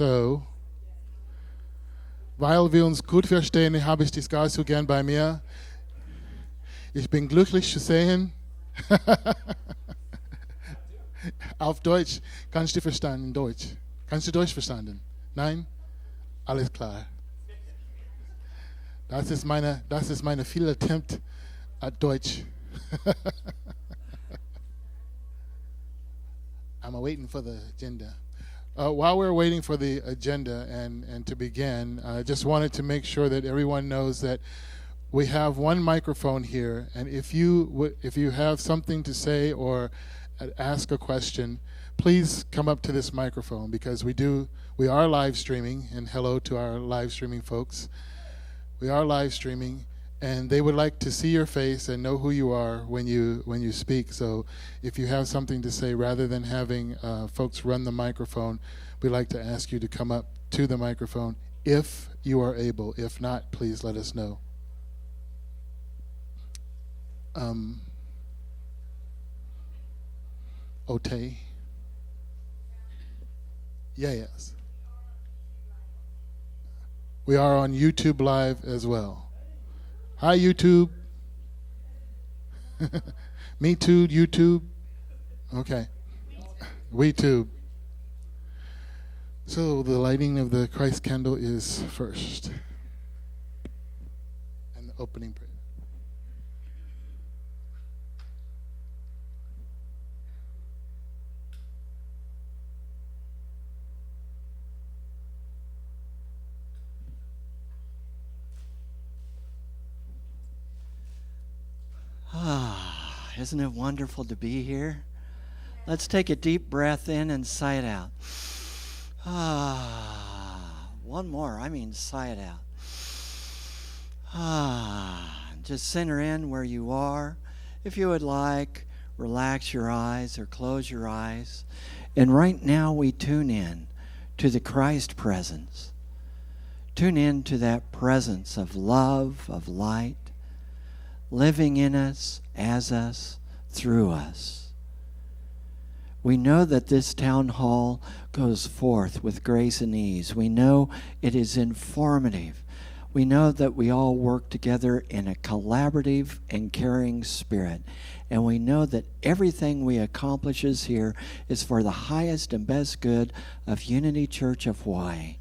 So, weil wir uns gut verstehen, habe ich dich gar so gern bei mir. Ich bin glücklich zu sehen. Auf Deutsch. Kannst du verstanden, Deutsch? Kannst du Deutsch verstanden? Nein? Alles klar. Das ist meine viel Attempt at Deutsch. I'm waiting for the agenda. While we're waiting for the agenda and to begin, I just wanted to make sure that everyone knows that we have one microphone here, and if you have something to say or ask a question, please come up to this microphone, because we are live streaming, and hello to our live streaming folks. We are live streaming, and they would like to see your face and know who you are when you speak. So if you have something to say, rather than having folks run the microphone, we'd like to ask you to come up to the microphone if you are able. If not, please let us know. Ote? Yes. We are on YouTube Live as well. Hi, YouTube. Me too, YouTube. Okay. We too. So the lighting of the Christ candle is first. And the opening prayer. Isn't it wonderful to be here? Let's take a deep breath in and sigh it out. One more. Sigh it out. Just center in where you are. If you would like, relax your eyes or close your eyes. And right now we tune in to the Christ presence. Tune in to that presence of love, of light, living in us, as us, through us. We know that this town hall goes forth with grace and ease. We know it is informative. We know that we all work together in a collaborative and caring spirit. And we know that everything we accomplishes here is for the highest and best good of Unity Church of Hawaii.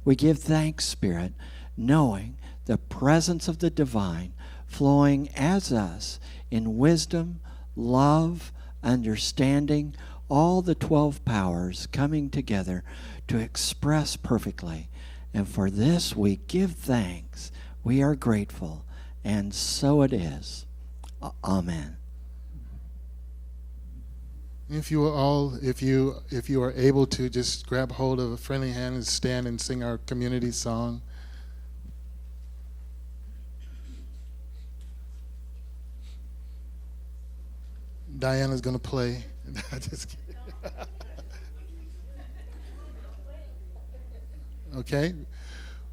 We give thanks, Spirit, knowing the presence of the divine flowing as us in wisdom, love, understanding, all the 12 powers coming together to express perfectly. And for this we give thanks. We are grateful. And so it is. Amen. If you are able to, just grab hold of a friendly hand and stand and sing our community song. Diana's going to play. Just kidding. Okay.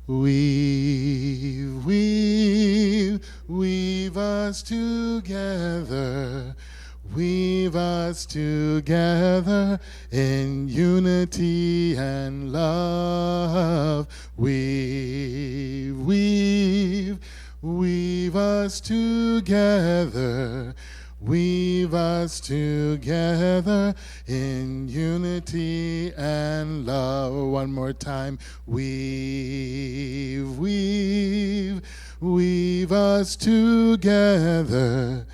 Weave us together. Weave us together in unity and love. Weave us together. Weave us together in unity and love. One more time. Weave us together.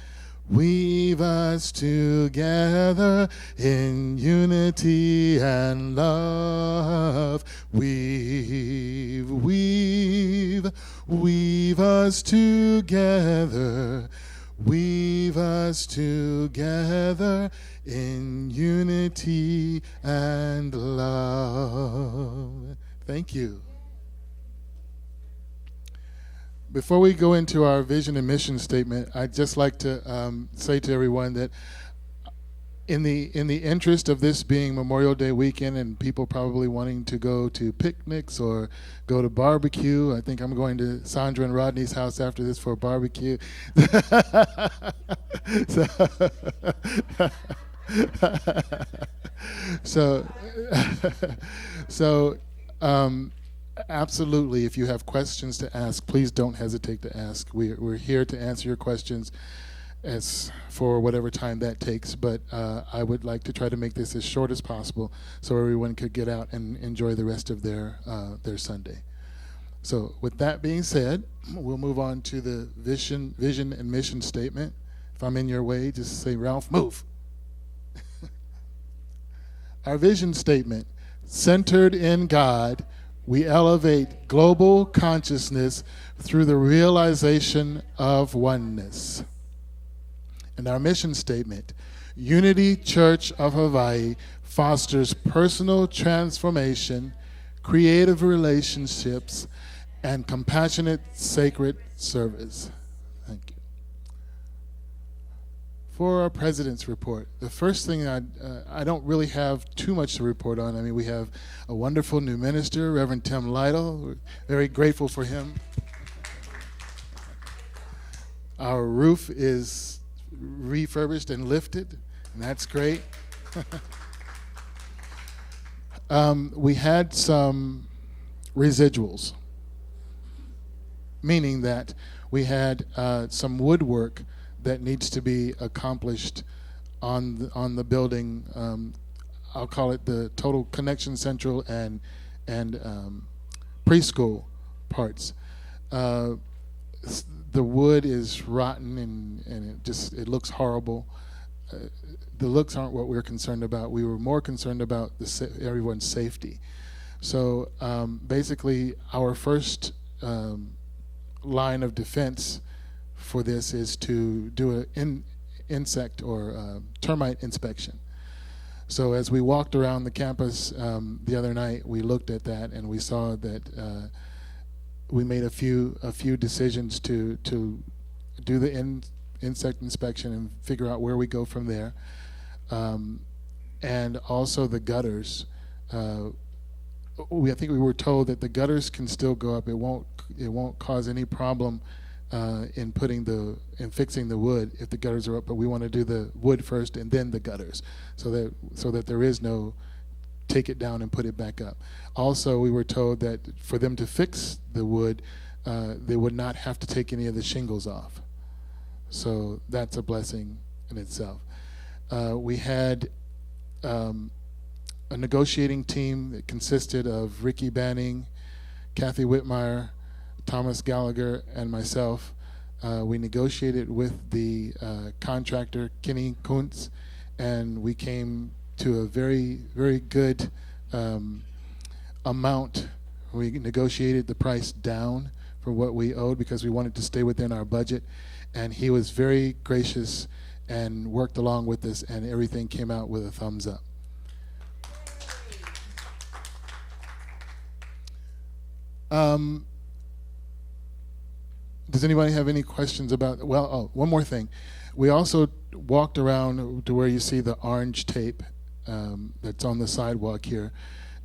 Weave us together in unity and love. Weave us together. Weave us together in unity and love. Thank you. Before we go into our vision and mission statement, I'd just like to say to everyone that in the interest of this being Memorial Day weekend and people probably wanting to go to picnics or go to barbecue, I think I'm going to Sandra and Rodney's house after this for a barbecue. So absolutely, if you have questions to ask, please don't hesitate to ask. We're here to answer your questions as for whatever time that takes, but I would like to try to make this as short as possible so everyone could get out and enjoy the rest of their Sunday. So with that being said, we'll move on to the vision and mission statement. If I'm in your way, just say, Ralph, move. Our vision statement: centered in God, we elevate global consciousness through the realization of oneness. And our mission statement: Unity Church of Hawaii fosters personal transformation, creative relationships, and compassionate sacred service. Thank you. For our President's report, the first thing I don't really have too much to report on. I mean, we have a wonderful new minister, Reverend Tim Lytle. We're very grateful for him. Our roof is refurbished and lifted, and that's great. We had some residuals, meaning that we had some woodwork that needs to be accomplished on the building. I'll call it the Total Connection Central and preschool parts. The wood is rotten and it looks horrible. The looks aren't what we're concerned about. We were more concerned about everyone's safety. So basically, our first line of defense for this is to do an insect or termite inspection. So as we walked around the campus the other night, we looked at that and we saw that we made a few decisions to do the insect inspection and figure out where we go from there, and also the gutters. I think we were told that the gutters can still go up. It won't cause any problem in fixing the wood if the gutters are up. But we want to do the wood first and then the gutters, so that there is no take it down and put it back up. Also, we were told that for them to fix the wood, they would not have to take any of the shingles off. So that's a blessing in itself. We had a negotiating team that consisted of Ricky Banning, Kathy Whitmire, Thomas Gallagher, and myself. We negotiated with the contractor, Kenny Kuntz, and we came to a very, very good amount. We negotiated the price down for what we owed because we wanted to stay within our budget, and he was very gracious and worked along with us, and everything came out with a thumbs up. Does anybody have any questions about, one more thing. We also walked around to where you see the orange tape that's on the sidewalk here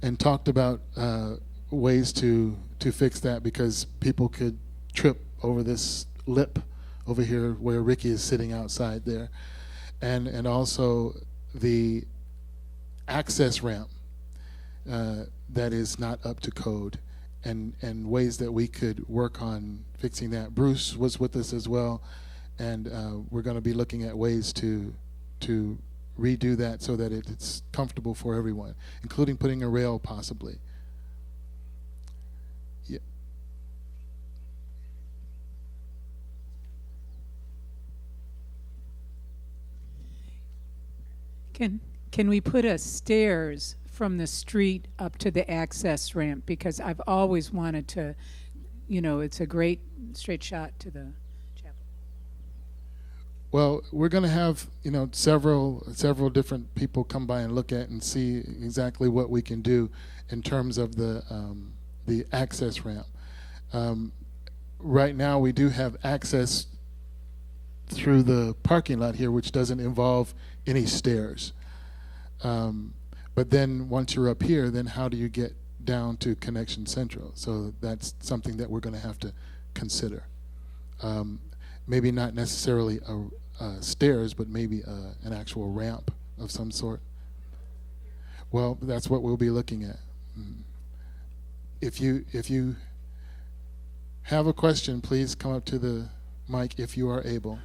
and talked about ways to fix that, because people could trip over this lip over here where Ricky is sitting outside there. And also the access ramp that is not up to code, and ways that we could work on fixing that. Bruce was with us as well, and we're going to be looking at ways to redo that so that it's comfortable for everyone, including putting a rail possibly. Yeah. Can we put a stairs from the street up to the access ramp? Because I've always wanted to, it's a great straight shot to the chapel. Well, we're going to have several different people come by and look at and see exactly what we can do in terms of the access ramp. Right now, we do have access through the parking lot here, which doesn't involve any stairs. But then once you're up here, then how do you get down to Connection Central? So that's something that we're going to have to consider. Maybe not necessarily stairs, but maybe an actual ramp of some sort. Well, that's what we'll be looking at. If you have a question, please come up to the mic if you are able.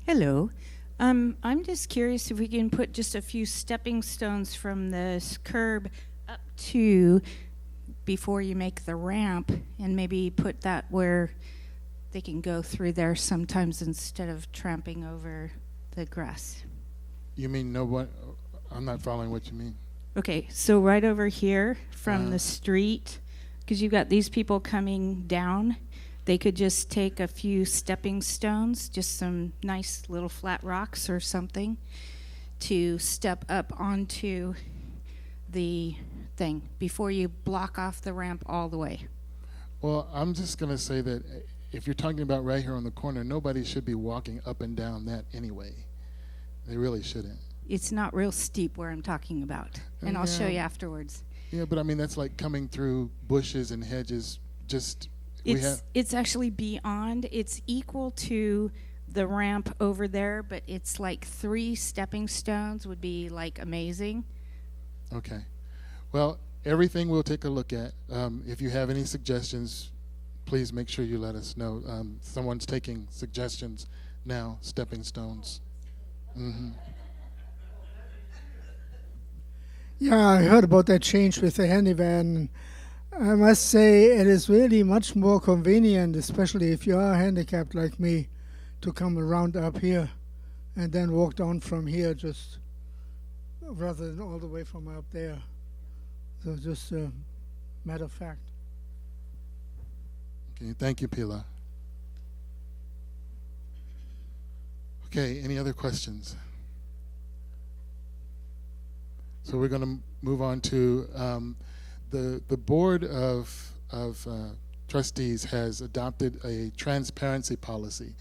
Hello. I'm just curious if we can put just a few stepping stones from this curb up to before you make the ramp, and maybe put that where they can go through there sometimes instead of tramping over the grass. You mean what? I'm not following what you mean. Okay, so right over here from the street, because you've got these people coming down, they could just take a few stepping stones, just some nice little flat rocks or something, to step up onto the thing before you block off the ramp all the way. Well, I'm just going to say that if you're talking about right here on the corner, nobody should be walking up and down that anyway. They really shouldn't. It's not real steep where I'm talking about, and I'll show you afterwards. Yeah, but I mean, that's like coming through bushes and hedges. It's actually beyond. It's equal to the ramp over there, but it's like 3 stepping stones would be like amazing. Okay. Well, everything we'll take a look at. If you have any suggestions, please make sure you let us know. Someone's taking suggestions now, stepping stones. Mm-hmm. Yeah, I heard about that change with the handy van. I must say it is really much more convenient, especially if you are handicapped like me, to come around up here and then walk down from here, just rather than all the way from up there. So just a matter of fact. Okay, thank you, Pila. Okay, any other questions? So we're going to move on to the Board of Trustees has adopted a transparency policy.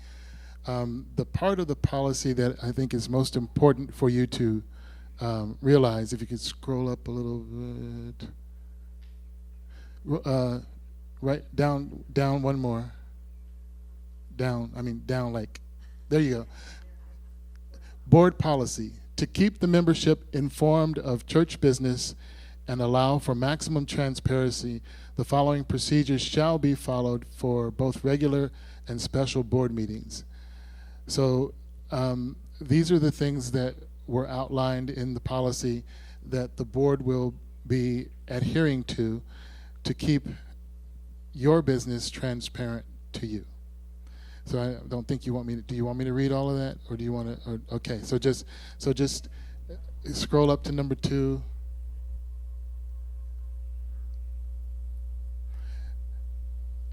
The part of the policy that I think is most important for you to realize, if you could scroll up a little bit, right down one more, down like, there you go. Board policy: to keep the membership informed of church business and allow for maximum transparency, the following procedures shall be followed for both regular and special board meetings. So these are the things that were outlined in the policy that the board will be adhering to keep your business transparent to you. So I don't think you want me to, do you want me to read all of that, or do you want to, okay, so just scroll up to number 2.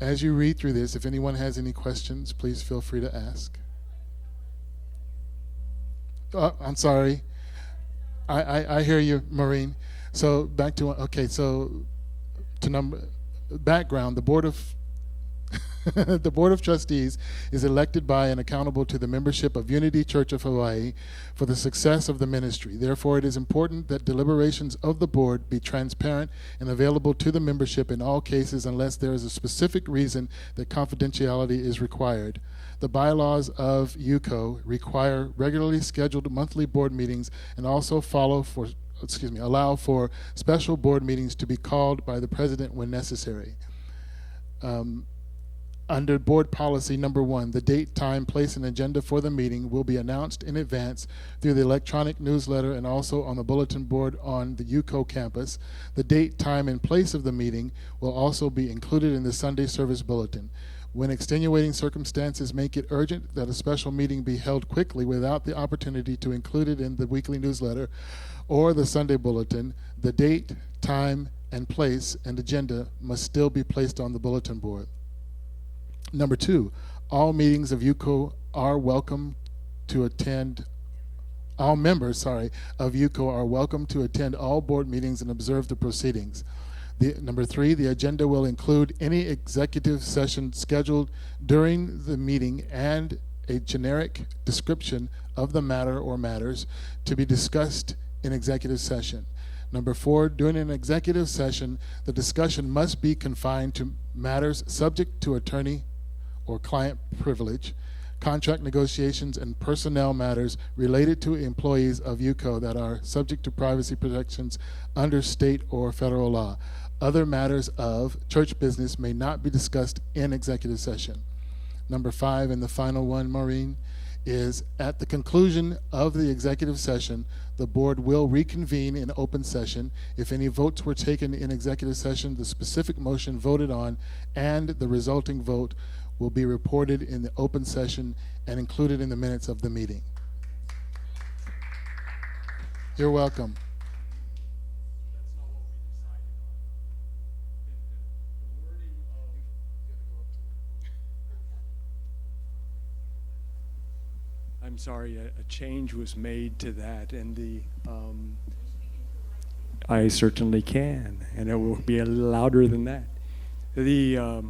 As you read through this, if anyone has any questions, please feel free to ask. I'm sorry. I hear you, Maureen. So back to, okay, so to background, the Board of the Board of Trustees is elected by and accountable to the membership of Unity Church of Hawaii for the success of the ministry. Therefore, it is important that deliberations of the board be transparent and available to the membership in all cases unless there is a specific reason that confidentiality is required. The bylaws of UCO require regularly scheduled monthly board meetings and also allow for special board meetings to be called by the president when necessary. Under board policy number 1, the date, time, place, and agenda for the meeting will be announced in advance through the electronic newsletter and also on the bulletin board on the UCO campus. The date, time, and place of the meeting will also be included in the Sunday service bulletin. When extenuating circumstances make it urgent that a special meeting be held quickly without the opportunity to include it in the weekly newsletter or the Sunday bulletin, the date, time, and place and agenda must still be placed on the bulletin board. Number 2, all meetings of UCO are welcome to attend. All members, of UCO are welcome to attend all board meetings and observe the proceedings. Number 3, the agenda will include any executive session scheduled during the meeting and a generic description of the matter or matters to be discussed in executive session. Number 4, during an executive session, the discussion must be confined to matters subject to attorney or client privilege, contract negotiations, and personnel matters related to employees of UCO that are subject to privacy protections under state or federal law. Other matters of church business may not be discussed in executive session. Number 5, and the final one, Maureen, is at the conclusion of the executive session, the board will reconvene in open session. If any votes were taken in executive session, the specific motion voted on and the resulting vote will be reported in the open session and included in the minutes of the meeting. You're welcome. I'm sorry, a change was made to that, and I certainly can, and it will be a little louder than that. The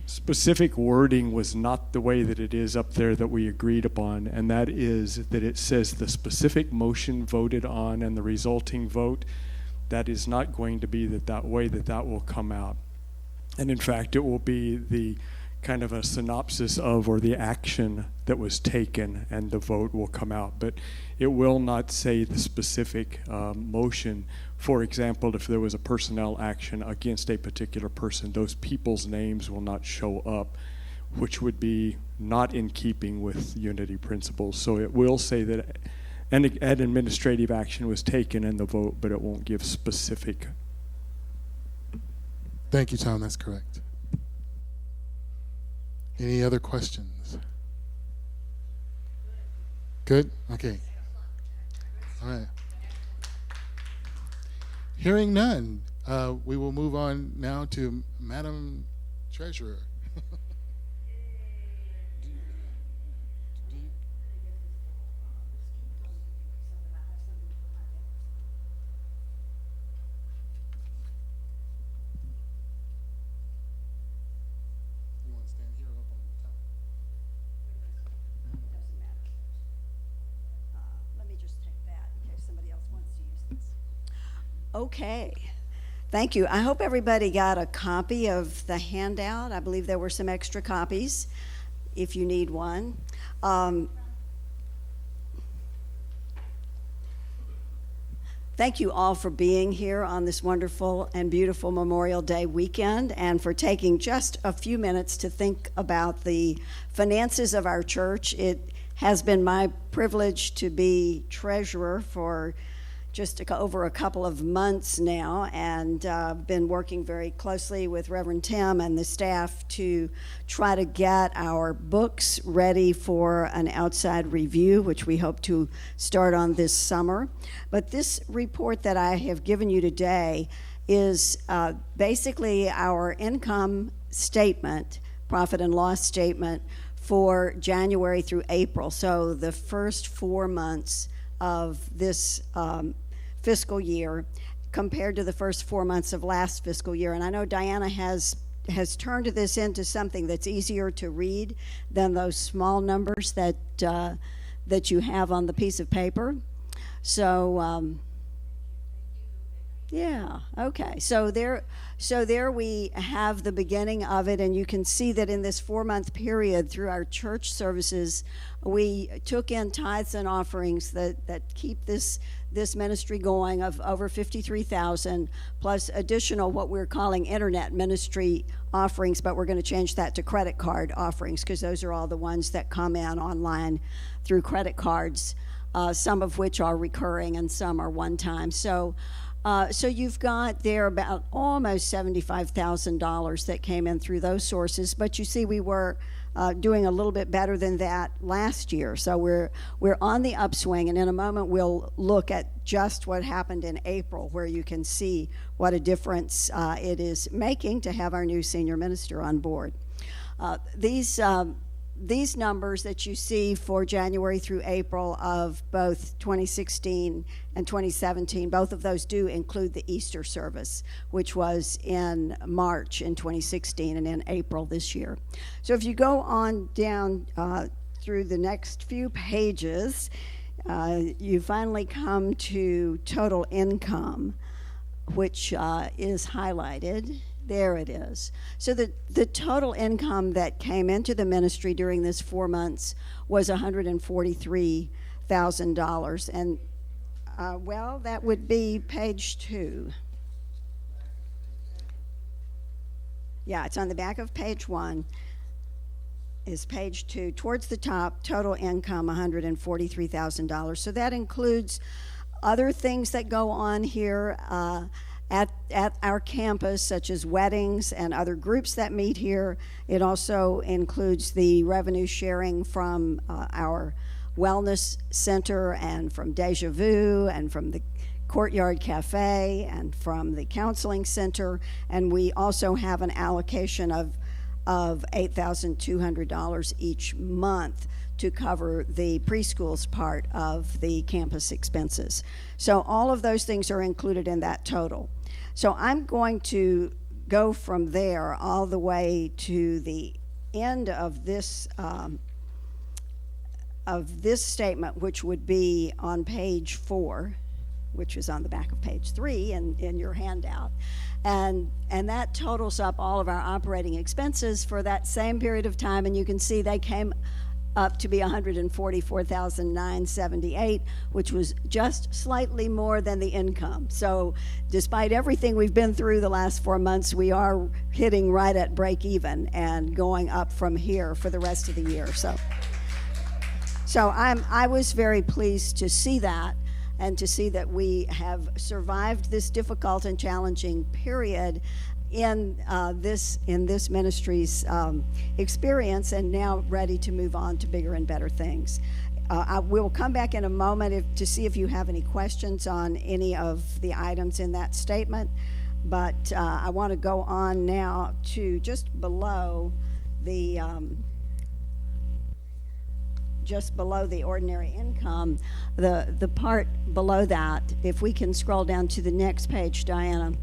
specific wording was not the way that it is up there that we agreed upon, and that is that it says the specific motion voted on and the resulting vote. That is not going to be that way that will come out. And in fact, it will be the kind of a synopsis of or the action that was taken, and the vote will come out. But it will not say the specific motion. For example, if there was a personnel action against a particular person, those people's names will not show up, which would be not in keeping with Unity principles. So it will say that an administrative action was taken in the vote, but it won't give specific. Thank you, Tom. That's correct. Any other questions? Good? Okay. All right. Hearing none, we will move on now to Madam Treasurer. Okay. Thank you. I hope everybody got a copy of the handout. I believe there were some extra copies if you need one. Thank you all for being here on this wonderful and beautiful Memorial Day weekend, and for taking just a few minutes to think about the finances of our church. It has been my privilege to be treasurer for just over a couple of months now, and been working very closely with Reverend Tim and the staff to try to get our books ready for an outside review, which we hope to start on this summer. But this report that I have given you today is basically our income statement, profit and loss statement for January through April. So the first 4 months of this fiscal year compared to the first 4 months of last fiscal year. And I know Diana has turned this into something that's easier to read than those small numbers that you have on the piece of paper. So yeah, okay. So there we have the beginning of it, and you can see that in this 4-month period through our church services, we took in tithes and offerings that keep this ministry going of over $53,000, plus additional what we're calling internet ministry offerings, but we're going to change that to credit card offerings, because those are all the ones that come in online through credit cards, some of which are recurring and some are one time. So you've got there about almost $75,000 that came in through those sources, but you see we were doing a little bit better than that last year. So we're on the upswing, and in a moment we'll look at just what happened in April, where you can see what a difference it is making to have our new senior minister on board. These numbers that you see for January through April of both 2016 and 2017, both of those do include the Easter service, which was in March in 2016 and in April this year. So if you go on down through the next few pages, you finally come to total income, which is highlighted. There it is. So the total income that came into the ministry during this 4 months was $143,000. And, well, that would be page 2. Yeah, it's on the back of page 1. Is page 2. Towards the top, total income, $143,000. So that includes other things that go on here at our campus, such as weddings and other groups that meet here. It also includes the revenue sharing from our wellness center and from Deja Vu and from the Courtyard Cafe and from the counseling center. And we also have an allocation of $8,200 each month to cover the preschool's part of the campus expenses. So all of those things are included in that total. So I'm going to go from there all the way to the end of this statement, which would be on page 4, which is on the back of page 3 in your handout. And that totals up all of our operating expenses for that same period of time, and you can see they came up to be $144,978, which was just slightly more than the income. So despite everything we've been through the last 4 months, we are hitting right at break even and going up from here for the rest of the year. So I was very pleased to see that, and to see that we have survived this difficult and challenging period in this ministry's experience, and now ready to move on to bigger and better things. I will come back in a moment to see if you have any questions on any of the items in that statement, but I want to go on now to just below the ordinary income, the part below that. If we can scroll down to the next page, Diana.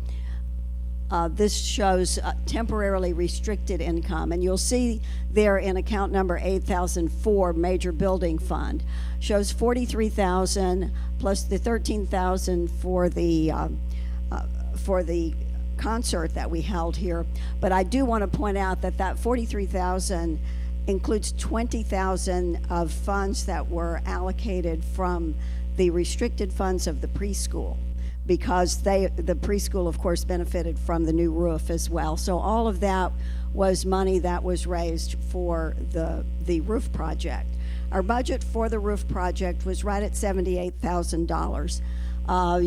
This shows temporarily restricted income, and you'll see there in account number 8004, Major Building Fund, shows $43,000 plus the $13,000 for the for the concert that we held here. But I do want to point out that that $43,000 includes $20,000 of funds that were allocated from the restricted funds of the preschool, because the preschool, of course, benefited from the new roof as well. So all of that was money that was raised for the roof project. Our budget for the roof project was right at $78,000.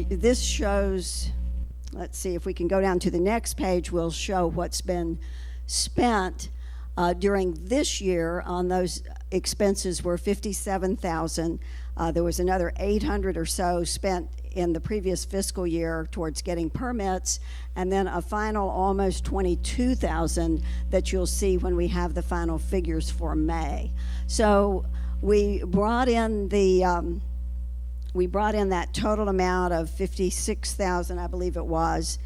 This shows, let's see if we can go down to the next page, we'll show what's been spent during this year on those expenses were $57,000. There was another $800 or so spent in the previous fiscal year towards getting permits, and then a final almost $22,000 that you'll see when we have the final figures for May. So we brought in that total amount of $56,000, I believe it was,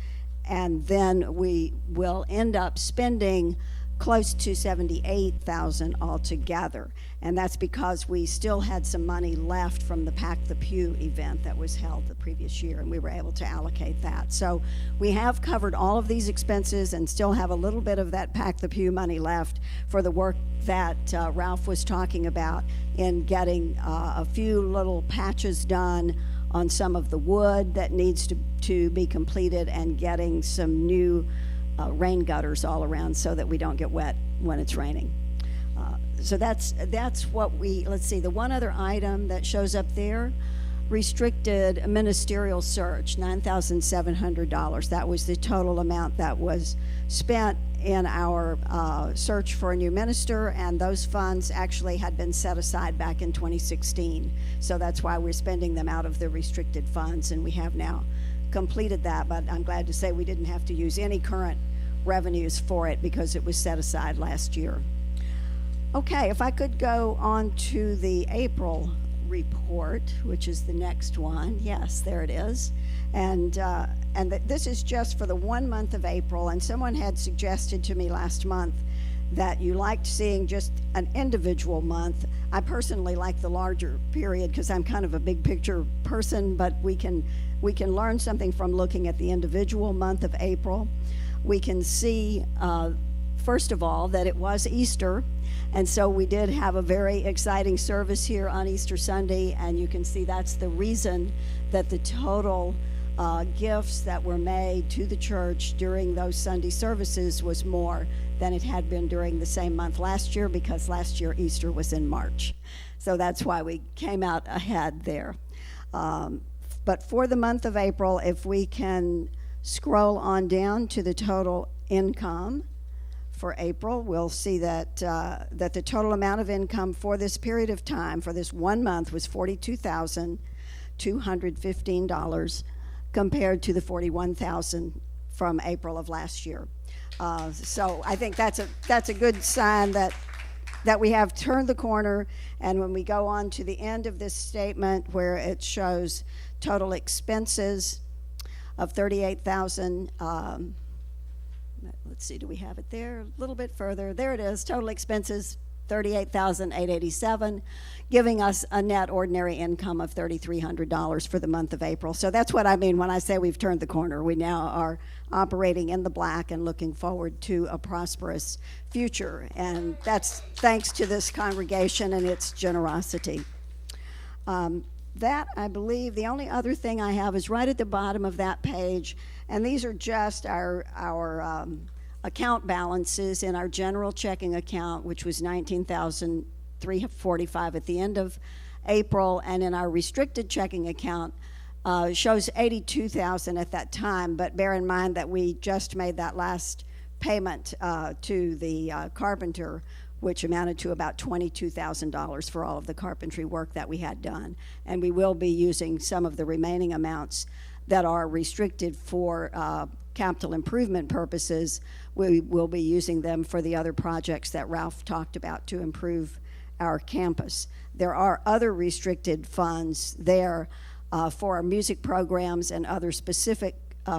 and then we will end up spending close to $78,000 altogether. And that's because we still had some money left from the Pack the Pew event that was held the previous year, and we were able to allocate that. So we have covered all of these expenses and still have a little bit of that Pack the Pew money left for the work that Ralph was talking about in getting a few little patches done on some of the wood that needs to be completed, and getting some new rain gutters all around so that we don't get wet when it's raining. So that's what let's see, the one other item that shows up there, restricted ministerial search, $9,700. That was the total amount that was spent in our search for a new minister, and those funds actually had been set aside back in 2016. So that's why we're spending them out of the restricted funds, and we have now completed that, but I'm glad to say we didn't have to use any current revenues for it because it was set aside last year. Okay, if I could go on to the April report, which is the next one. Yes, there it is. And this is just for the 1 month of April, and someone had suggested to me last month that you liked seeing just an individual month. I personally like the larger period because I'm kind of a big picture person, but we can learn something from looking at the individual month of April. We can see, first of all, that it was Easter, and so we did have a very exciting service here on Easter Sunday, and you can see that's the reason that the total gifts that were made to the church during those Sunday services was more than it had been during the same month last year, because last year Easter was in March. So that's why we came out ahead there. But for the month of April, if we can scroll on down to the total income for April, we'll see that that the total amount of income for this period of time, for this 1 month, was $42,215 compared to the $41,000 from April of last year. So I think that's a good sign that we have turned the corner. And when we go on to the end of this statement where it shows total expenses of $38,000, let's see, do we have it there? A little bit further. There it is, total expenses, $38,887, giving us a net ordinary income of $3,300 for the month of April. So that's what I mean when I say we've turned the corner. We now are operating in the black and looking forward to a prosperous future. And that's thanks to this congregation and its generosity. That, I believe, the only other thing I have is right at the bottom of that page, and these are just our account balances in our general checking account, which was $19,345 at the end of April, and in our restricted checking account shows $82,000 at that time, but bear in mind that we just made that last payment to the carpenter, which amounted to about $22,000 for all of the carpentry work that we had done. And we will be using some of the remaining amounts that are restricted for capital improvement purposes. We will be using them for the other projects that Ralph talked about to improve our campus. There are other restricted funds there for our music programs and other specific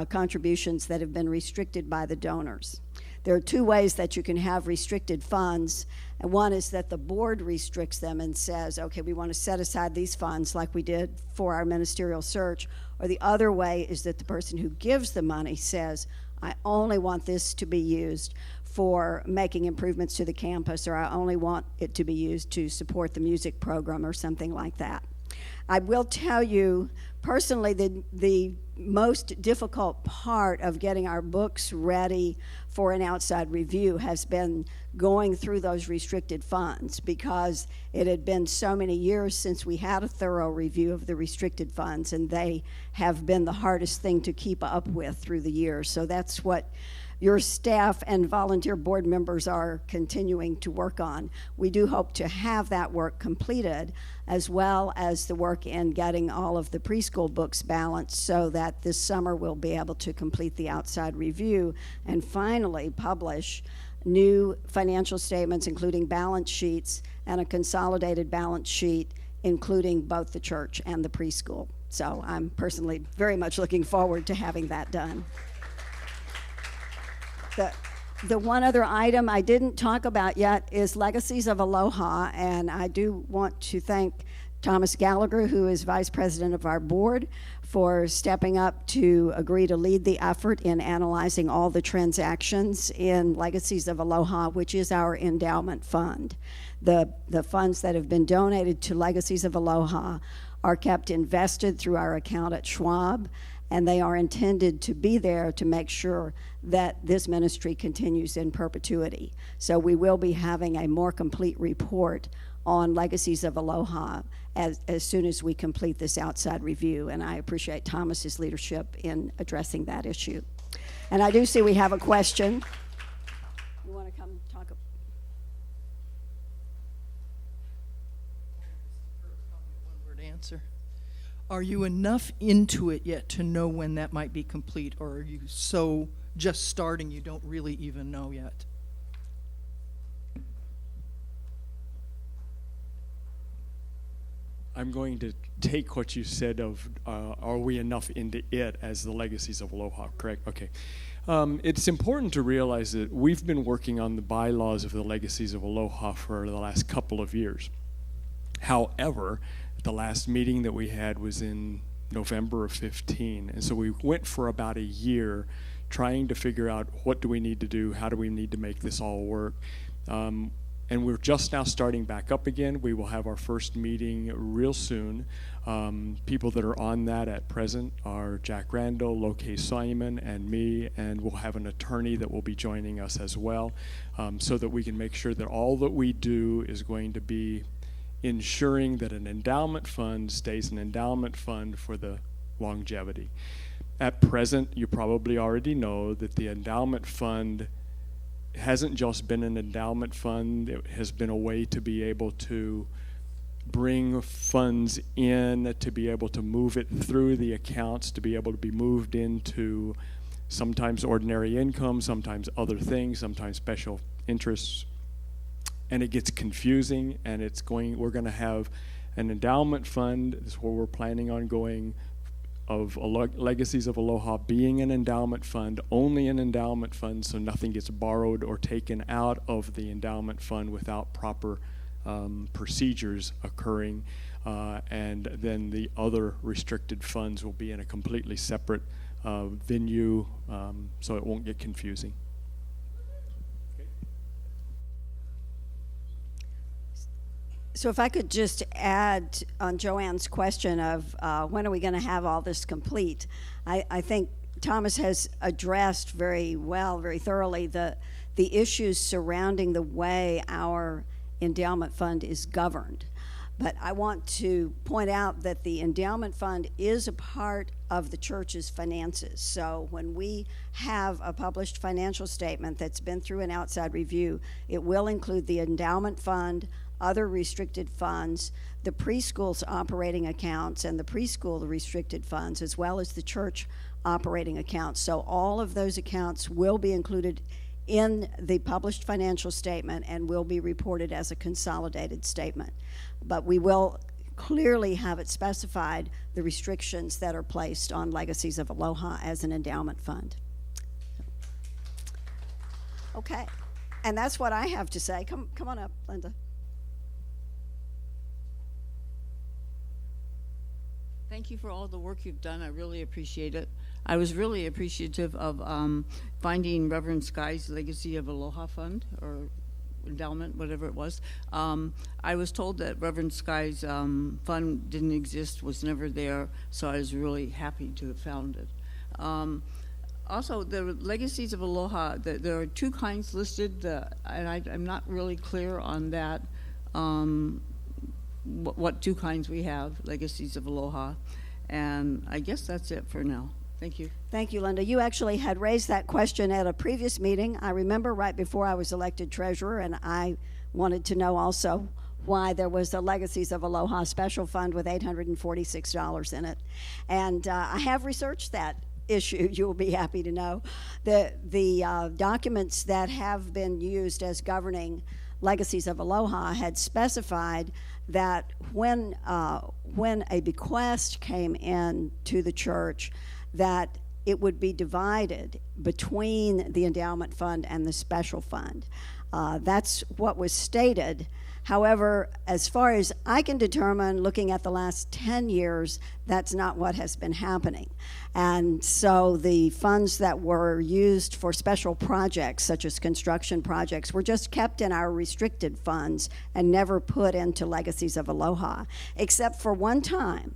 contributions that have been restricted by the donors. there are two ways that you can have restricted funds. And one is that the board restricts them and says, okay, we want to set aside these funds like we did for our ministerial search. Or the other way is that the person who gives the money says, I only want this to be used for making improvements to the campus, or I only want it to be used to support the music program or something like that. I will tell you personally, the most difficult part of getting our books ready for an outside review has been going through those restricted funds, because it had been so many years since we had a thorough review of the restricted funds, and they have been the hardest thing to keep up with through the years. So that's what your staff and volunteer board members are continuing to work on. We do hope to have that work completed, as well as the work in getting all of the preschool books balanced, so that this summer we'll be able to complete the outside review and finally publish new financial statements, including balance sheets and a consolidated balance sheet, including both the church and the preschool. So I'm personally very much looking forward to having that done. The one other item I didn't talk about yet is Legacies of Aloha, and I do want to thank Thomas Gallagher, who is vice president of our board, for stepping up to agree to lead the effort in analyzing all the transactions in Legacies of Aloha, which is our endowment fund. The funds that have been donated to Legacies of Aloha are kept invested through our account at Schwab, and they are intended to be there to make sure that this ministry continues in perpetuity. So we will be having a more complete report on Legacies of Aloha as soon as we complete this outside review, and I appreciate Thomas's leadership in addressing that issue. And I do see we have a question. You want to come talk? One-word answer. Are you enough into it yet to know when that might be complete, or are you so just starting you don't really even know yet? I'm going to take what you said of are we enough into it as the Legacies of Aloha, correct? Okay. It's important to realize that we've been working on the bylaws of the Legacies of Aloha for the last couple of years. However, the last meeting that we had was in November of 15, and so we went for about a year trying to figure out what do we need to do, how do we need to make this all work. And we're just now starting back up again. We will have our first meeting real soon. People that are on that at present are Jack Randall, Loke Simon, and me, and we'll have an attorney that will be joining us as well, so that we can make sure that all that we do is going to be ensuring that an endowment fund stays an endowment fund for the longevity. At present, you probably already know that the endowment fund hasn't just been an endowment fund. It has been a way to be able to bring funds in, to be able to move it through the accounts, to be able to be moved into sometimes ordinary income, sometimes other things, sometimes special interests. And it gets confusing, and we're going to have an endowment fund. This is where we're planning on going, of Legacies of Aloha being an endowment fund, only an endowment fund, so nothing gets borrowed or taken out of the endowment fund without proper procedures occurring. And then the other restricted funds will be in a completely separate venue, so it won't get confusing. So if I could just add on Joanne's question of when are we going to have all this complete, I think Thomas has addressed very well, very thoroughly, the issues surrounding the way our endowment fund is governed. But I want to point out that the endowment fund is a part of the church's finances. So when we have a published financial statement that's been through an outside review, it will include the endowment fund, other restricted funds, the preschool's operating accounts, and the preschool restricted funds, as well as the church operating accounts. So all of those accounts will be included in the published financial statement and will be reported as a consolidated statement. But we will clearly have it specified the restrictions that are placed on Legacies of Aloha as an endowment fund. Okay. And that's what I have to say. Come on up, Linda. Thank you for all the work you've done. I really appreciate it. I was really appreciative of finding Reverend Sky's Legacy of Aloha Fund, or endowment, whatever it was. I was told that Reverend Sky's fund didn't exist, was never there, so I was really happy to have found it. Also, the Legacies of Aloha, there are two kinds listed, and I'm not really clear on that, what two kinds we have, Legacies of Aloha. And I guess that's it for now. Thank you. Thank you, Linda. You actually had raised that question at a previous meeting. I remember right before I was elected treasurer, and I wanted to know also why there was a Legacies of Aloha special fund with $846 in it. And I have researched that issue. You'll be happy to know. The documents that have been used as governing Legacies of Aloha had specified that when a bequest came in to the church, that it would be divided between the endowment fund and the special fund. That's what was stated. However, as far as I can determine, looking at the last 10 years, that's not what has been happening. And so the funds that were used for special projects, such as construction projects, were just kept in our restricted funds and never put into Legacies of Aloha, except for one time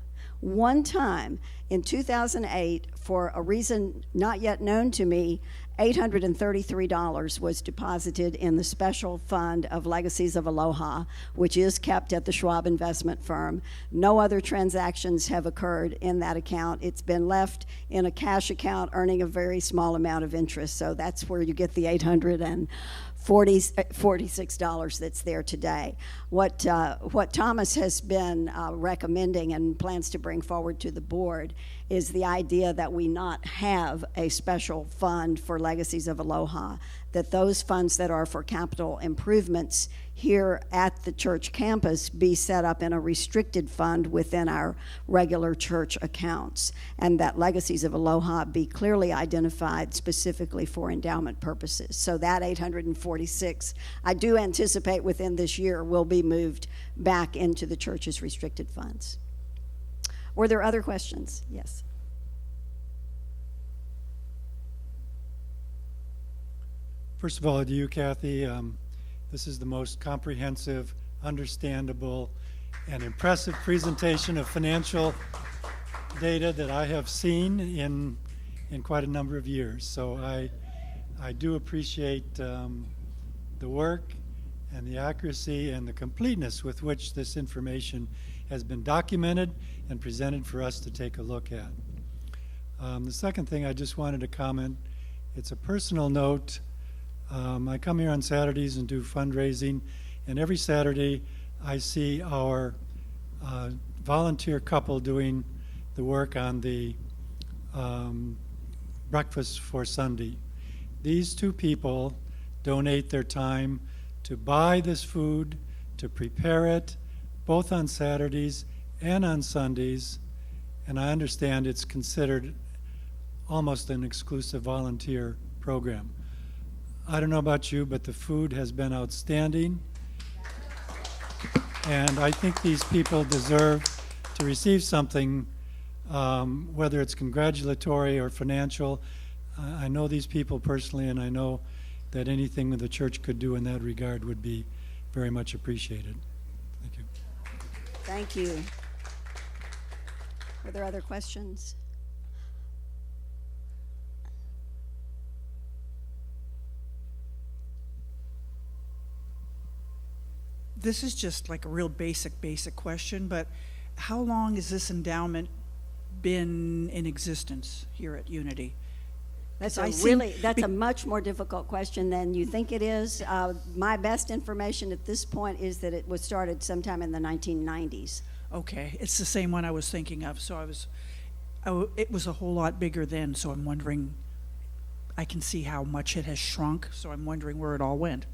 in 2008, for a reason not yet known to me, $833 was deposited in the special fund of Legacies of Aloha, which is kept at the Schwab investment firm. No other transactions have occurred in that account. It's been left in a cash account earning a very small amount of interest, so that's where you get the $846 that's there today. What Thomas has been recommending and plans to bring forward to the board is the idea that we not have a special fund for Legacies of Aloha, that those funds that are for capital improvements here at the church campus be set up in a restricted fund within our regular church accounts, and that Legacies of Aloha be clearly identified specifically for endowment purposes. So that 846, I do anticipate within this year, will be moved back into the church's restricted funds. Were there other questions? Yes. First of all, to you, Kathy, this is the most comprehensive, understandable, and impressive presentation of financial data that I have seen in quite a number of years. So I do appreciate the work and the accuracy and the completeness with which this information has been documented and presented for us to take a look at. The second thing I just wanted to comment, it's a personal note. I come here on Saturdays and do fundraising, and every Saturday I see our volunteer couple doing the work on the breakfast for Sunday. These two people donate their time to buy this food, to prepare it, both on Saturdays and on Sundays, and I understand it's considered almost an exclusive volunteer program. I don't know about you, but the food has been outstanding, and I think these people deserve to receive something, whether it's congratulatory or financial. I know these people personally, and I know that anything that the church could do in that regard would be very much appreciated. Thank you. Thank you. Were there other questions? This is just like a real basic question, but how long has this endowment been in existence here at Unity? That's a much more difficult question than you think it is. My best information at this point is that it was started sometime in the 1990s. Okay, it's the same one I was thinking of. So it was a whole lot bigger then, so I'm wondering, I can see how much it has shrunk, so I'm wondering where it all went.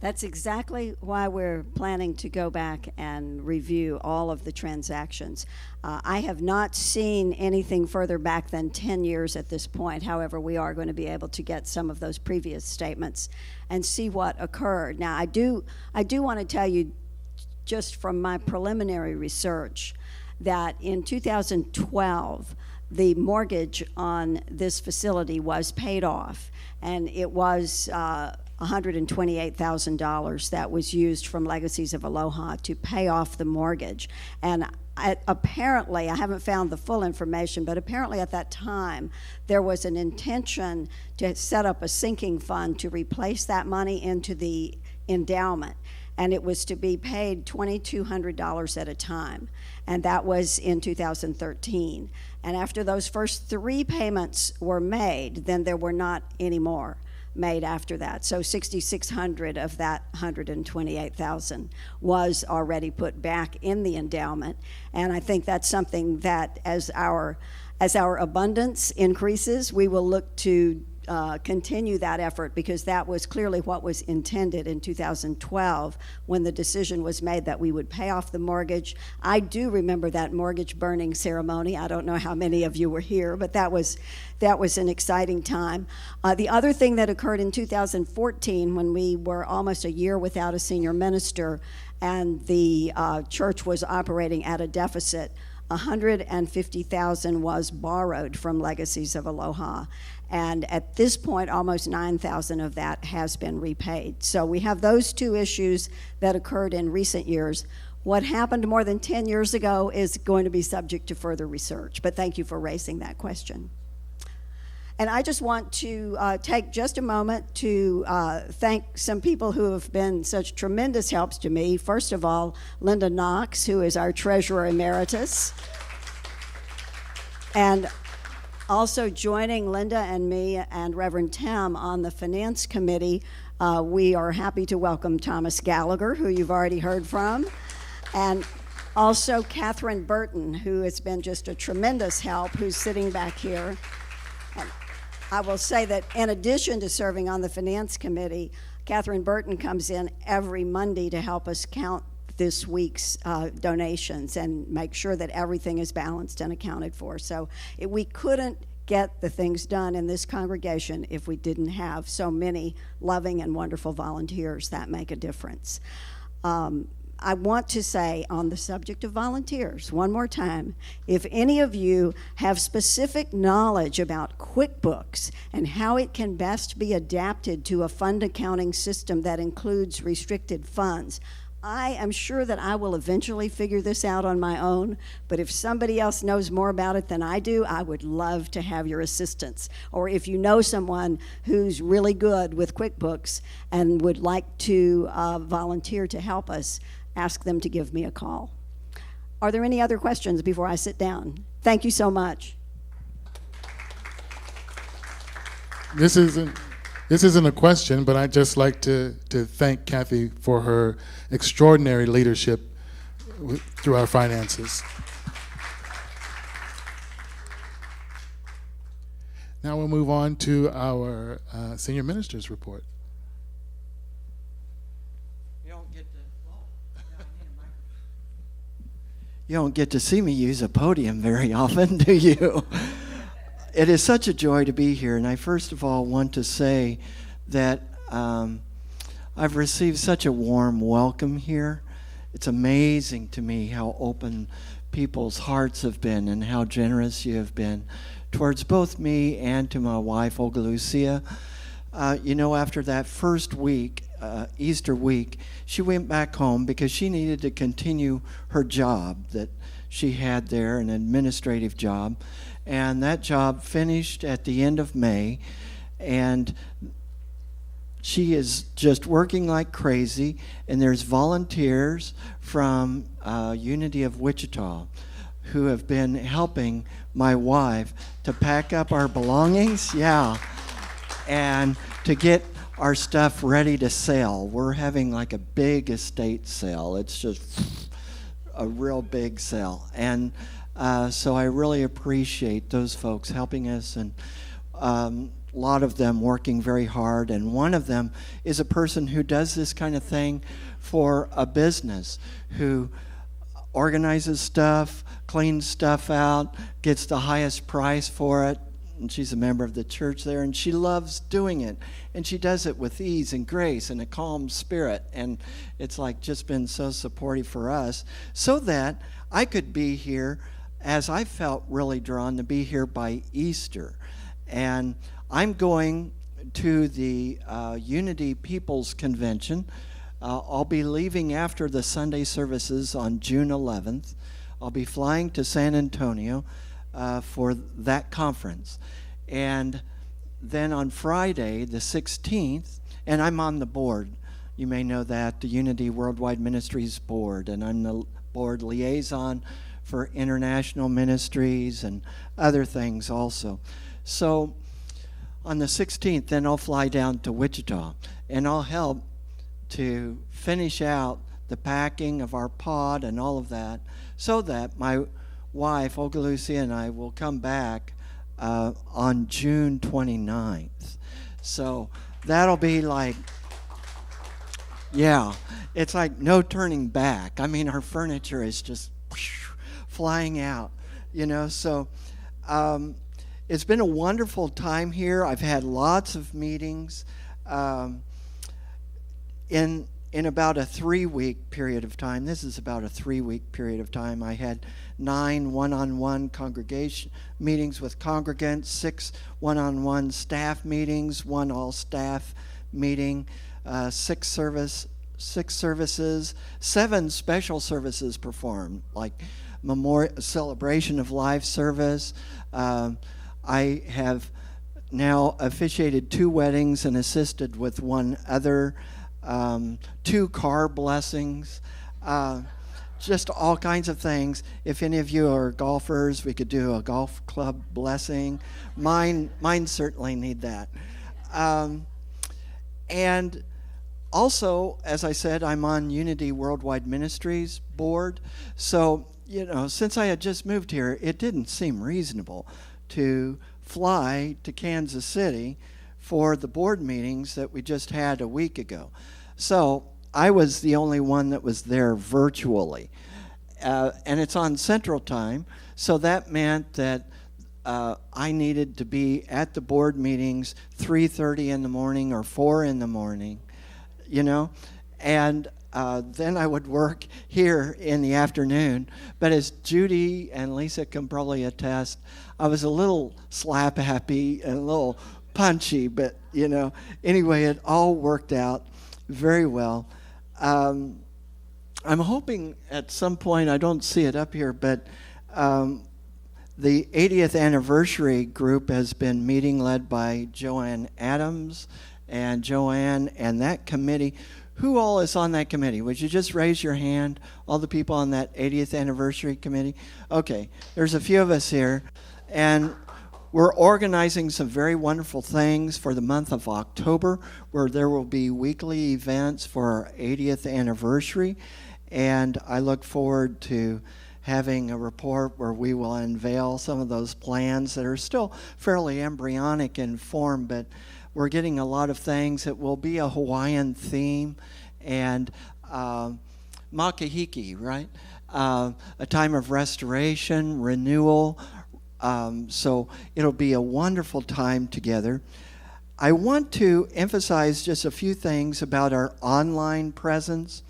That's exactly why we're planning to go back and review all of the transactions. I have not seen anything further back than 10 years at this point. However, we are going to be able to get some of those previous statements and see what occurred. Now, I do want to tell you, just from my preliminary research, that in 2012, the mortgage on this facility was paid off, and it was $128,000 that was used from Legacies of Aloha to pay off the mortgage. And apparently, I haven't found the full information, but apparently at that time, there was an intention to set up a sinking fund to replace that money into the endowment. And it was to be paid $2,200 at a time. And that was in 2013. And after those first 3 payments were made, then there were not any more made after that. So $6,600 of that $128,000 was already put back in the endowment. And I think that's something that as our abundance increases, we will look to continue that effort, because that was clearly what was intended in 2012 when the decision was made that we would pay off the mortgage. I do remember that mortgage burning ceremony. I don't know how many of you were here, but that was an exciting time. The other thing that occurred in 2014, when we were almost a year without a senior minister and the church was operating at a deficit, $150,000 was borrowed from Legacies of Aloha. And at this point, almost $9,000 of that has been repaid. So we have those 2 issues that occurred in recent years. What happened more than 10 years ago is going to be subject to further research, but thank you for raising that question. And I just want to take just a moment to thank some people who have been such tremendous helps to me. First of all, Linda Knox, who is our Treasurer Emeritus. And also joining Linda and me and Reverend Tim on the Finance Committee, we are happy to welcome Thomas Gallagher, who you've already heard from, and also Catherine Burton, who has been just a tremendous help, who's sitting back here. And I will say that in addition to serving on the Finance Committee, Catherine Burton comes in every Monday to help us count this week's donations and make sure that everything is balanced and accounted for. So we couldn't get the things done in this congregation if we didn't have so many loving and wonderful volunteers that make a difference. I want to say, on the subject of volunteers, one more time, if any of you have specific knowledge about QuickBooks and how it can best be adapted to a fund accounting system that includes restricted funds, I am sure that I will eventually figure this out on my own, but if somebody else knows more about it than I do, I would love to have your assistance. Or if you know someone who's really good with QuickBooks and would like to volunteer to help us, ask them to give me a call. Are there any other questions before I sit down? Thank you so much. This isn't a question, but I'd just like to thank Kathy for her extraordinary leadership through our finances. Now we'll move on to our senior minister's report. You don't get to see me use a podium very often, do you? It is such a joy to be here, and I first of all want to say that I've received such a warm welcome here. It's amazing to me how open people's hearts have been and how generous you have been towards both me and to my wife, Olga Lucia. After that first week, Easter week, she went back home because she needed to continue her job that she had there, an administrative job. And that job finished at the end of May, and she is just working like crazy. And there's volunteers from Unity of Wichita who have been helping my wife to pack up our belongings, and to get our stuff ready to sell. We're having like a big estate sale. It's just a real big sale. And so I really appreciate those folks helping us. And lot of them working very hard, and one of them is a person who does this kind of thing for a business, who organizes stuff, cleans stuff out, gets the highest price for it, and she's a member of the church there, and she loves doing it, and she does it with ease and grace and a calm spirit, and it's like just been so supportive for us, so that I could be here, as I felt really drawn to be here by Easter. And I'm going to the Unity People's Convention. I'll be leaving after the Sunday services on June 11th. I'll be flying to San Antonio for that conference. And then on Friday, the 16th, and I'm on the board. You may know that, the Unity Worldwide Ministries Board, and I'm the board liaison for international ministries and other things also. So on the 16th, then I'll fly down to Wichita, and I'll help to finish out the packing of our pod and all of that, so that my wife, Olga Lucia, and I will come back on June 29th. So that'll be like, yeah, it's like no turning back. I mean, our furniture is just flying out, you know, so it's been a wonderful time here. I've had lots of meetings. In about a 3-week period of time, this is about a 3-week period of time, I had 9 one-on-one congregation meetings with congregants, 6 one-on-one staff meetings, 1 all-staff meeting, 6 services, 7 special services performed, like memorial celebration of life service. I have now officiated 2 weddings and assisted with 1 other, 2 car blessings, just all kinds of things. If any of you are golfers, we could do a golf club blessing. Mine certainly need that. And also, as I said, I'm on Unity Worldwide Ministries board. So, you know, since I had just moved here, it didn't seem reasonable to fly to Kansas City for the board meetings that we just had a week ago. So I was the only one that was there virtually. And it's on Central Time, so that meant that I needed to be at the board meetings 3:30 in the morning or 4 in the morning, you know, and then I would work here in the afternoon. But as Judy and Lisa can probably attest, I was a little slap happy and a little punchy, but, you know, anyway, it all worked out very well. I'm hoping at some point, I don't see it up here, but the 80th anniversary group has been meeting, led by Joanne Adams, and Joanne and that committee. Who all is on that committee? Would you just raise your hand, all the people on that 80th anniversary committee? Okay, there's a few of us here, and we're organizing some very wonderful things for the month of October, where there will be weekly events for our 80th anniversary, and I look forward to having a report where we will unveil some of those plans that are still fairly embryonic in form, but we're getting a lot of things. It will be a Hawaiian theme, and Makahiki, right? A time of restoration, renewal. So it'll be a wonderful time together. I want to emphasize just a few things about our online presence.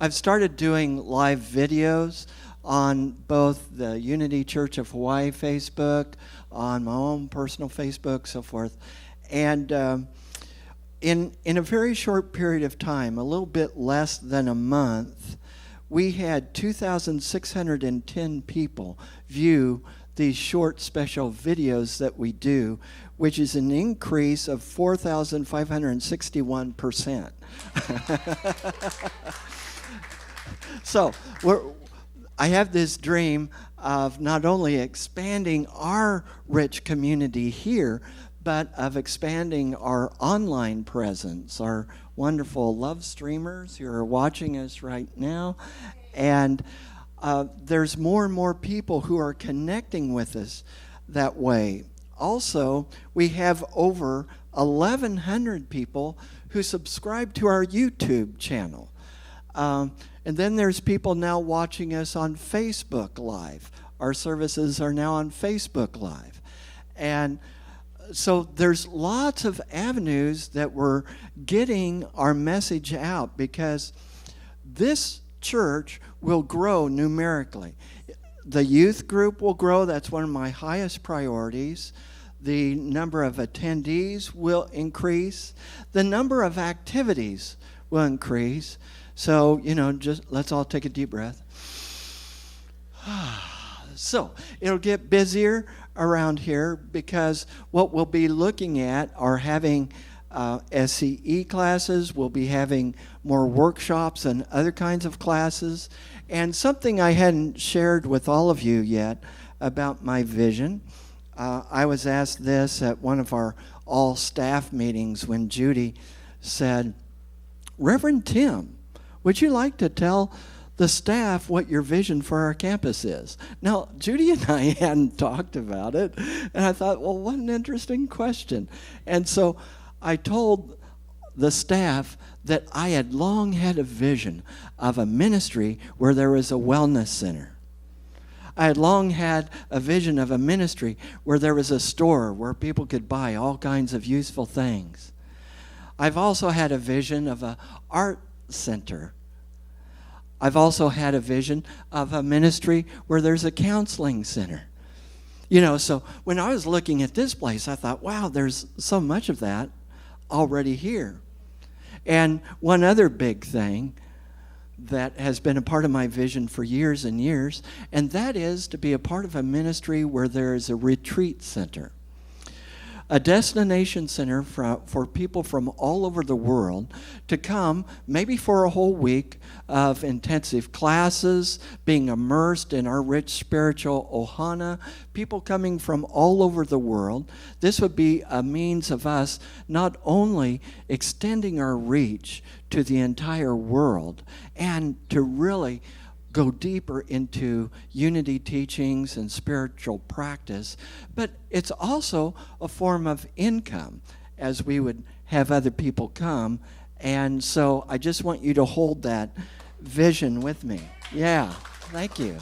I've started doing live videos on both the Unity Church of Hawaii Facebook, on my own personal Facebook, so forth. And in a very short period of time, a little bit less than a month, we had 2,610 people view these short special videos that we do, which is an increase of 4,561%. So I have this dream of not only expanding our rich community here, but of expanding our online presence, our wonderful love streamers who are watching us right now. And there's more and more people who are connecting with us that way also, we have over 1,100 people who subscribe to our YouTube channel. And then there's people now watching us on Facebook Live. Our services are now on Facebook Live. And so there's lots of avenues that we're getting our message out, because this church will grow numerically. The youth group will grow. That's one of my highest priorities. The number of attendees will increase. The number of activities will increase. So, just let's all take a deep breath. So, it'll get busier around here, because what we'll be looking at are having SCE classes. We'll be having more workshops and other kinds of classes. And something I hadn't shared with all of you yet about my vision. I was asked this at one of our all-staff meetings when Judy said, "Reverend Tim, would you like to tell the staff what your vision for our campus is?" Now, Judy and I hadn't talked about it, and I thought, well, what an interesting question. And so I told the staff that I had long had a vision of a ministry where there was a wellness center. I had long had a vision of a ministry where there was a store where people could buy all kinds of useful things. I've also had a vision of an art center. I've also had a vision of a ministry where there's a counseling center. So when I was looking at this place, I thought, wow, there's so much of that already here. And one other big thing that has been a part of my vision for years and years, and that is to be a part of a ministry where there is a retreat center. A destination center for people from all over the world to come, maybe for a whole week of intensive classes, being immersed in our rich spiritual ohana, people coming from all over the world. This would be a means of us not only extending our reach to the entire world and to really go deeper into unity teachings and spiritual practice, but it's also a form of income as we would have other people come. And so I just want you to hold that vision with me. Yeah, thank you.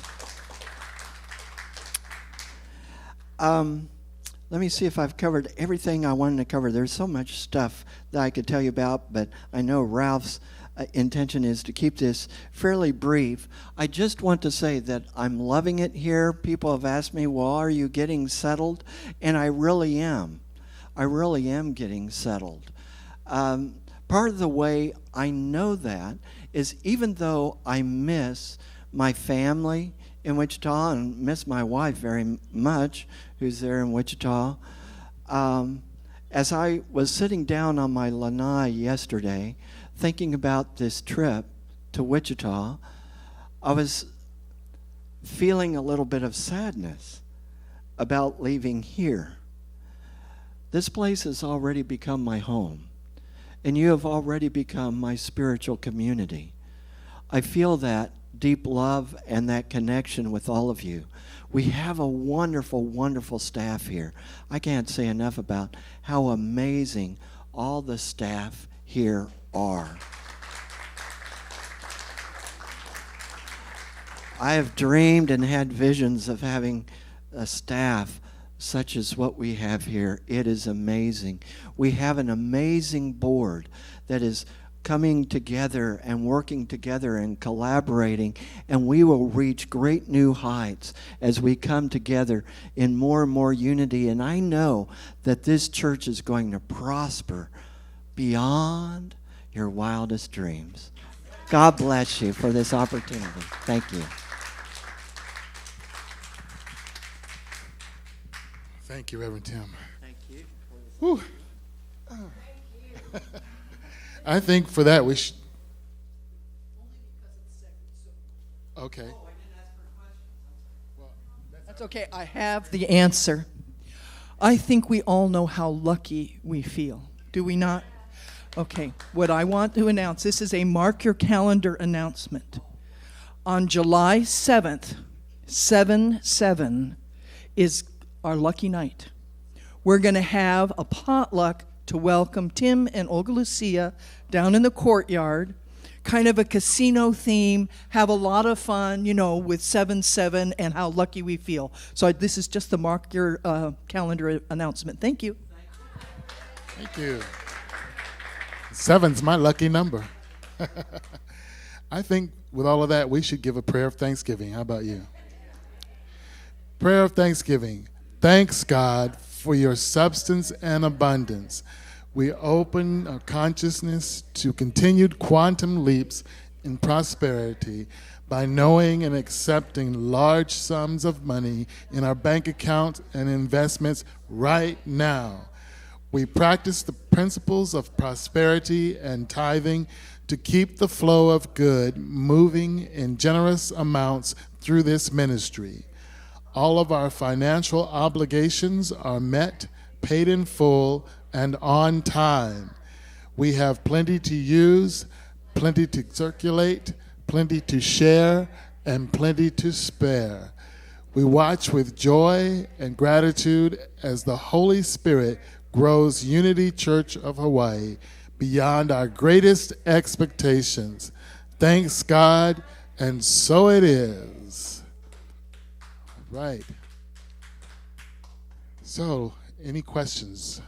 Let me see if I've covered everything I wanted to cover. There's so much stuff that I could tell you about, but I know Ralph's intention is to keep this fairly brief. I just want to say that I'm loving it here. People have asked me, well, are you getting settled? And I really am. I really am getting settled. Part of the way I know that is, even though I miss my family in Wichita and miss my wife very much, who's there in Wichita, as I was sitting down on my lanai yesterday, thinking about this trip to Wichita, I was feeling a little bit of sadness about leaving here. This place has already become my home, and you have already become my spiritual community. I feel that deep love and that connection with all of you. We have a wonderful, wonderful staff here. I can't say enough about how amazing all the staff here are. I have dreamed and had visions of having a staff such as what we have here. It is amazing. We have an amazing board that is coming together and working together and collaborating, and we will reach great new heights as we come together in more and more unity. And I know that this church is going to prosper beyond your wildest dreams. God bless you for this opportunity. Thank you. Thank you, Reverend Tim. Thank you. Whew. I think for that we should. Okay. That's okay. I have the answer. I think we all know how lucky we feel. Do we not? Okay. What I want to announce, this is a mark your calendar announcement. On July 7th, 7/7 is our lucky night. we're going to have a potluck to welcome Tim and Olga Lucia down in the courtyard. Kind of a casino theme, have a lot of fun, with 7-7 and how lucky we feel. So this is just the mark your calendar announcement. Thank you. Thank you. 7's my lucky number. I think with all of that, we should give a prayer of thanksgiving. How about you? Prayer of thanksgiving. Thanks, God, for your substance and abundance. We open our consciousness to continued quantum leaps in prosperity by knowing and accepting large sums of money in our bank account and investments right now. We practice the principles of prosperity and tithing to keep the flow of good moving in generous amounts through this ministry. All of our financial obligations are met, paid in full, and on time. We have plenty to use, plenty to circulate, plenty to share, and plenty to spare. We watch with joy and gratitude as the Holy Spirit grows Unity Church of Hawaii beyond our greatest expectations. Thanks, God, and so it is. All right. So, any questions?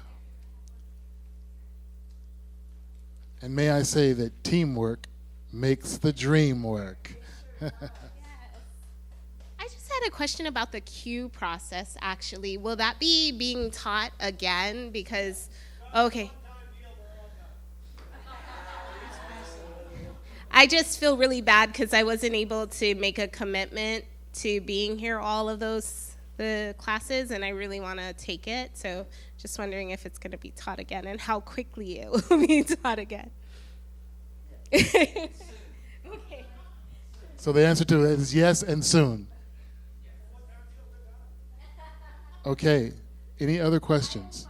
And may I say that teamwork makes the dream work. Yes. I just had a question about the queue process, actually. Will that be being taught again? Because, okay. I just feel really bad because I wasn't able to make a commitment to being here all of the classes, and I really want to take it. So just wondering if it's going to be taught again and how quickly it will be taught again. Okay. So the answer to it is yes and soon. Okay. Any other questions?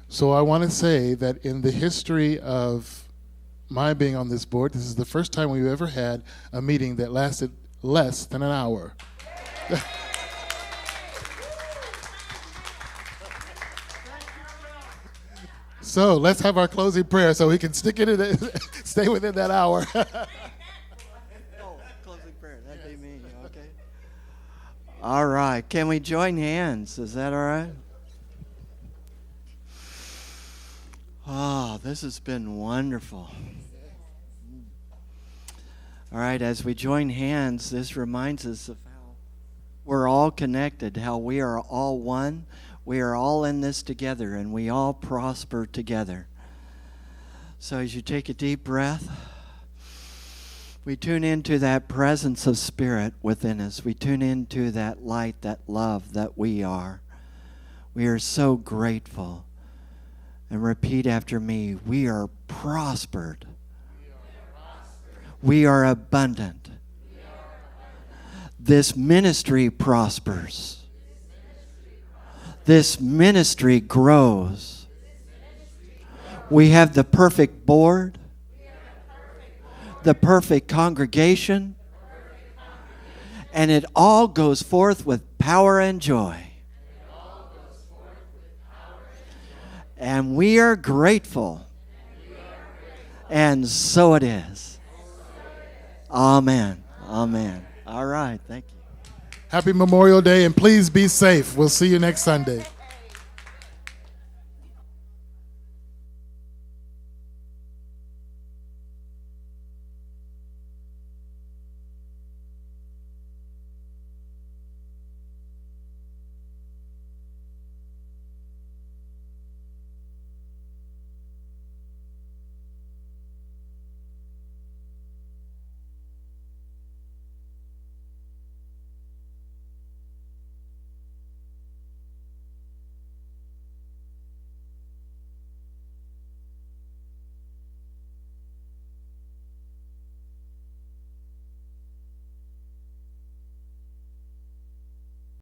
So I want to say that in the history of my being on this board, this is the first time we've ever had a meeting that lasted less than an hour. So let's have our closing prayer so we can stick it in stay within that hour. Closing prayer, that'd be me, okay? All right, can we join hands? Is that all right? Oh, this has been wonderful. All right, as we join hands, this reminds us of how we're all connected, how we are all one. We are all in this together, and we all prosper together. So as you take a deep breath, we tune into that presence of Spirit within us. We tune into that light, that love that we are. We are so grateful. And repeat after me, we are prospered. We are abundant. This ministry prospers. This ministry grows. We have the perfect board, the perfect congregation, and it all goes forth with power and joy. And we are grateful. And so it is. Amen. Amen. All right. Thank you. Happy Memorial Day, and please be safe. We'll see you next Sunday.